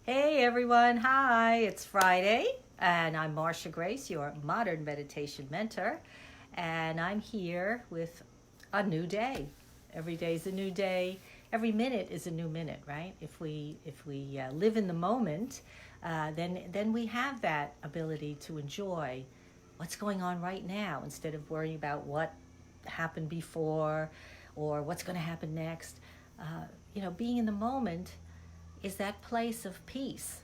Hey everyone, hi, it's Friday, and I'm Marsha Grace, your modern meditation mentor, and I'm here with a new day. Every day is a new day. Every minute is a new minute, right? If we live in the moment, then we have that ability to enjoy what's going on right now instead of worrying about what happened before or what's going to happen next. Being in the moment is that place of peace.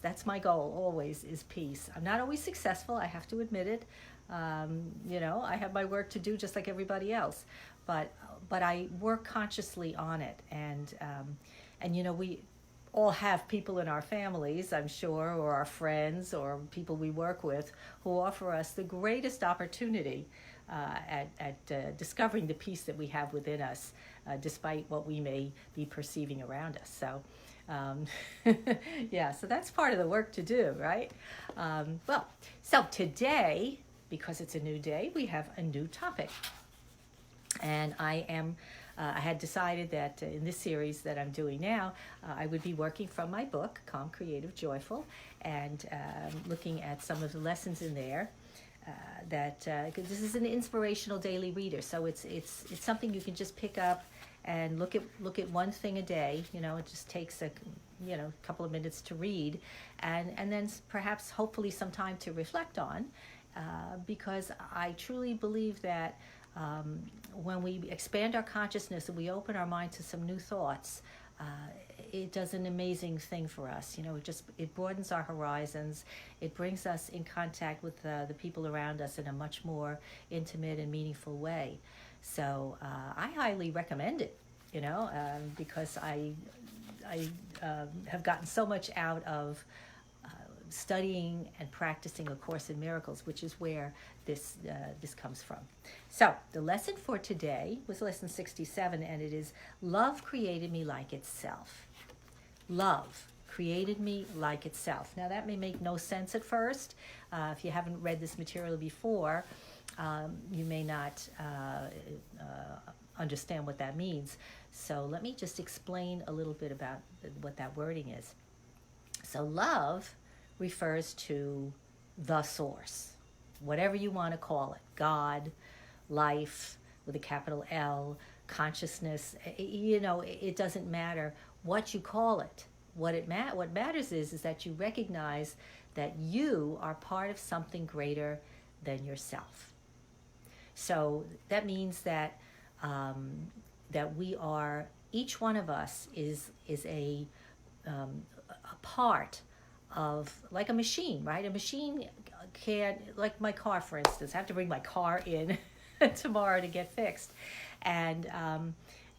That's my goal always, is peace. I'm not always successful, I have to admit it. I have my work to do just like everybody else, but I work consciously on it. And we all have people in our families, I'm sure, or our friends or people we work with, who offer us the greatest opportunity at discovering the peace that we have within us, despite what we may be perceiving around us. So, um, yeah, so that's part of the work to do, right? So today, because it's a new day, we have a new topic. And I had decided that in this series that I'm doing now, I would be working from my book, Calm, Creative, Joyful, and looking at some of the lessons in there. Cause this is an inspirational daily reader, so it's something you can just pick up and look at one thing a day. It just takes a couple of minutes to read, and then perhaps hopefully some time to reflect on, because I truly believe that when we expand our consciousness and we open our mind to some new thoughts, it does an amazing thing for us. It broadens our horizons. It brings us in contact with the people around us in a much more intimate and meaningful way. So I highly recommend it. Because I have gotten so much out of studying and practicing A Course in Miracles, which is where this comes from. So the lesson for today was lesson 67, and it is: love created me like itself. Love created me like itself. Now that may make no sense at first. If you haven't read this material before, you may not understand what that means. So let me just explain a little bit about what that wording is. So love refers to the source, whatever you want to call it: God, life with a capital L, consciousness. It doesn't matter what you call it. What matters is that you recognize that you are part of something greater than yourself. So that means that that we are, each one of us is a part of, like a machine, right? A machine can, like my car, for instance, I have to bring my car in tomorrow to get fixed, and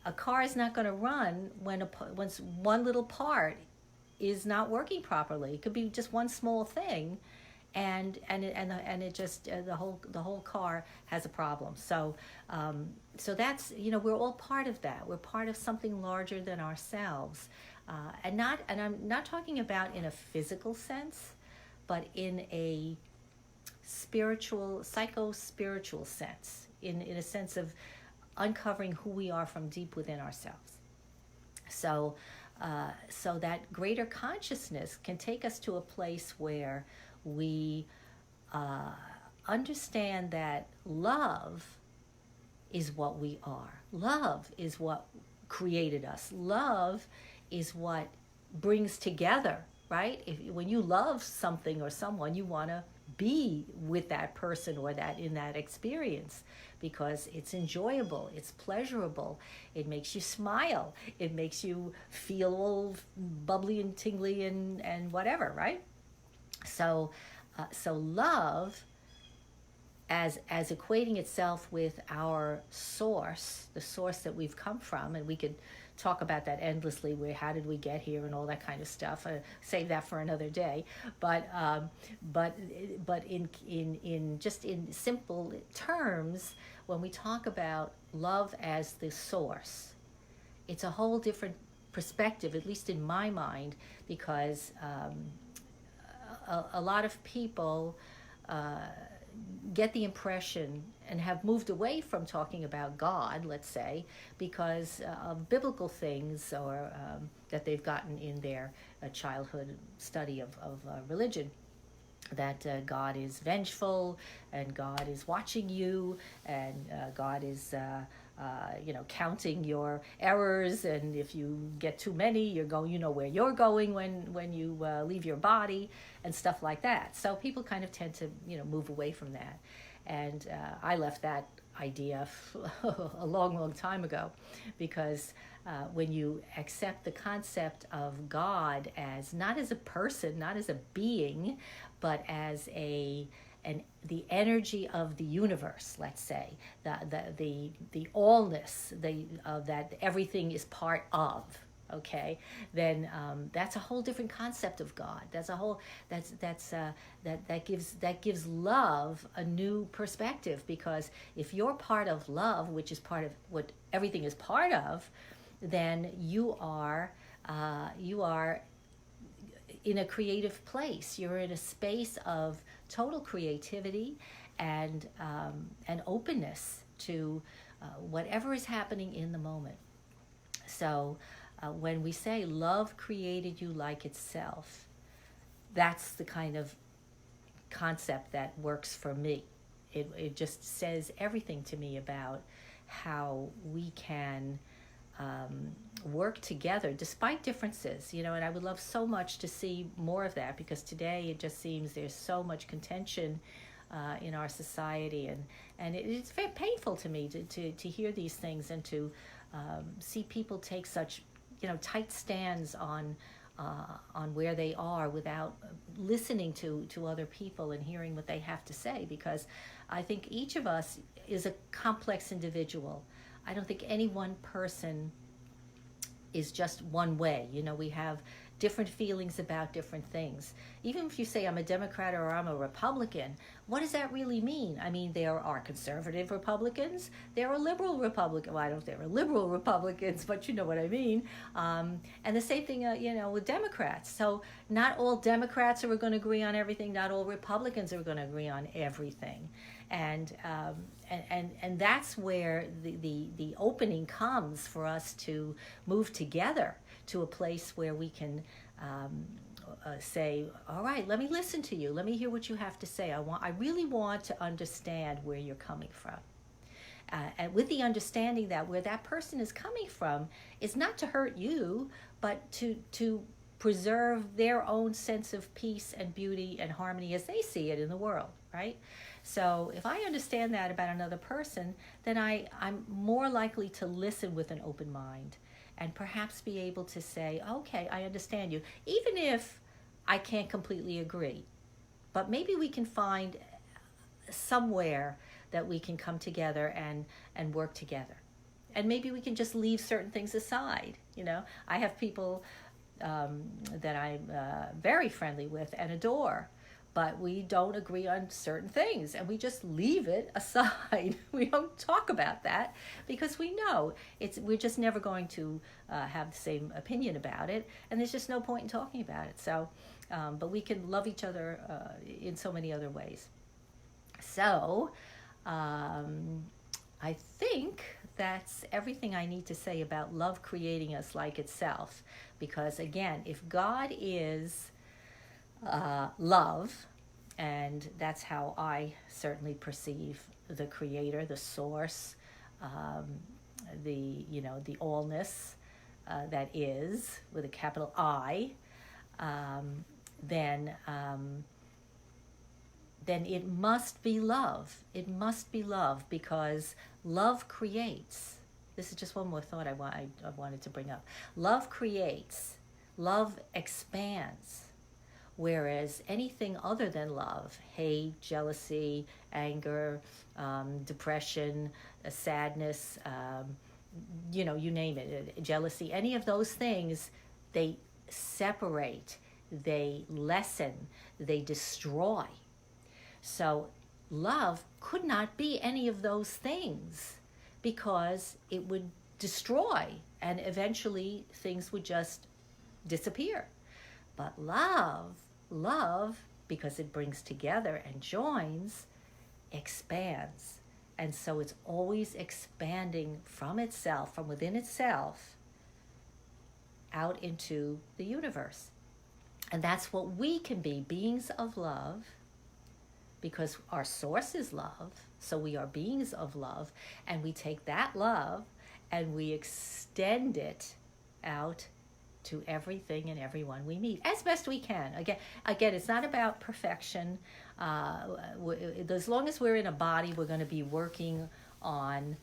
a car is not going to run when once one little part is not working properly. It could be just one small thing, and it just the whole car has a problem. So that's, we're all part of that. We're part of something larger than ourselves, and I'm not talking about in a physical sense, but in a psycho-spiritual sense, in a sense of uncovering who we are from deep within ourselves. So that greater consciousness can take us to a place where we understand that love is what we are. Love is what created us. Love is what brings together, right? When you love something or someone, you want to be with that person or that in that experience, because it's enjoyable, it's pleasurable, it makes you smile, it makes you feel all bubbly and tingly and whatever, right? So love, as equating itself with our source, the source that we've come from, and we could talk about that endlessly, where how did we get here and all that kind of stuff. Save that for another day. But in just in simple terms, when we talk about love as the source, it's a whole different perspective, at least in my mind, because a lot of people get the impression and have moved away from talking about God, let's say, because of biblical things or that they've gotten in their childhood study of religion. That God is vengeful, and God is watching you, and God is counting your errors, and if you get too many, you know where you're going when you leave your body, and stuff like that. So people kind of tend to move away from that, and I left that idea a long time ago, because when you accept the concept of God as not as a person, not as a being, but as the energy of the universe, let's say, the allness, that everything is part of, okay, then that's a whole different concept of God. That gives love a new perspective, because if you're part of love, which is part of what everything is part of, then you are in a creative place. You're in a space of total creativity and openness to whatever is happening in the moment. So when we say love created you like itself, that's the kind of concept that works for me. It just says everything to me about how we can work together despite differences, and I would love so much to see more of that, because today it just seems there's so much contention in our society, and it's very painful to me to hear these things, and to see people take such tight stands on where they are without listening to other people and hearing what they have to say, because I think each of us is a complex individual. I don't think any one person is just one way. We have different feelings about different things. Even if you say I'm a Democrat or I'm a Republican, what does that really mean? I mean, there are conservative Republicans, there are liberal Republicans. Well, I don't know if there are liberal Republicans, but you know what I mean. And the same thing, with Democrats. So not all Democrats are going to agree on everything. Not all Republicans are going to agree on everything. And that's where the opening comes for us to move together to a place where we can say, all right, let me listen to you. Let me hear what you have to say. I really want to understand where you're coming from. And with the understanding that where that person is coming from is not to hurt you, but to preserve their own sense of peace and beauty and harmony as they see it in the world, right? So if I understand that about another person, then I'm more likely to listen with an open mind, and perhaps be able to say, okay, I understand you, even if I can't completely agree. But maybe we can find somewhere that we can come together and work together. And maybe we can just leave certain things aside. I have people that I'm very friendly with and adore, but we don't agree on certain things, and we just leave it aside. We don't talk about that, because we know we're just never going to have the same opinion about it, and there's just no point in talking about it. So, but we can love each other in so many other ways. So, I think that's everything I need to say about love creating us like itself, because again, if God is love, and that's how I certainly perceive the Creator, the Source, the allness that is with a capital I, then it must be love. It must be love, because love creates. This is just one more thought I wanted to bring up. Love creates. Love expands. Whereas anything other than love, hate, jealousy, anger, depression, sadness, you name it, jealousy, any of those things, they separate, they lessen, they destroy. So love could not be any of those things, because it would destroy, and eventually things would just disappear. But love, because it brings together and joins, expands. And so it's always expanding from itself, from within itself, out into the universe. And that's what we can be, beings of love, because our source is love. So we are beings of love, and we take that love and we extend it out to everything and everyone we meet as best we can. Again, it's not about perfection. As long as we're in a body, we're going to be working on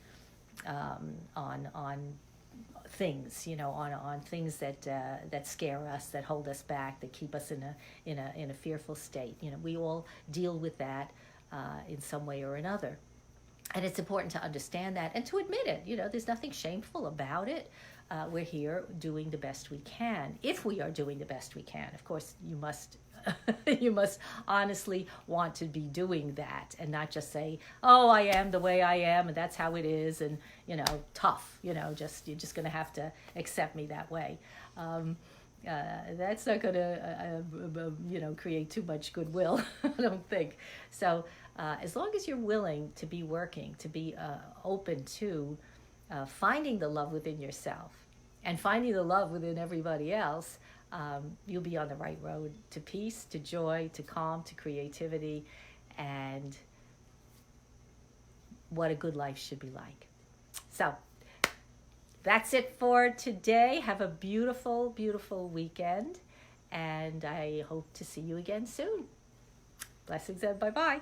things, on things that scare us, that hold us back, that keep us in a fearful state. We all deal with that in some way or another. And it's important to understand that and to admit it. There's nothing shameful about it. We're here doing the best we can. If we are doing the best we can, of course, you must you must honestly want to be doing that, and not just say, "Oh, I am the way I am, and that's how it is," and tough. You're just going to have to accept me that way. That's not going to create too much goodwill. I don't think so. As long as you're willing to be working, to be open to finding the love within yourself and finding the love within everybody else, you'll be on the right road to peace, to joy, to calm, to creativity, and what a good life should be like. So that's it for today. Have a beautiful, beautiful weekend, and I hope to see you again soon. Blessings and bye-bye.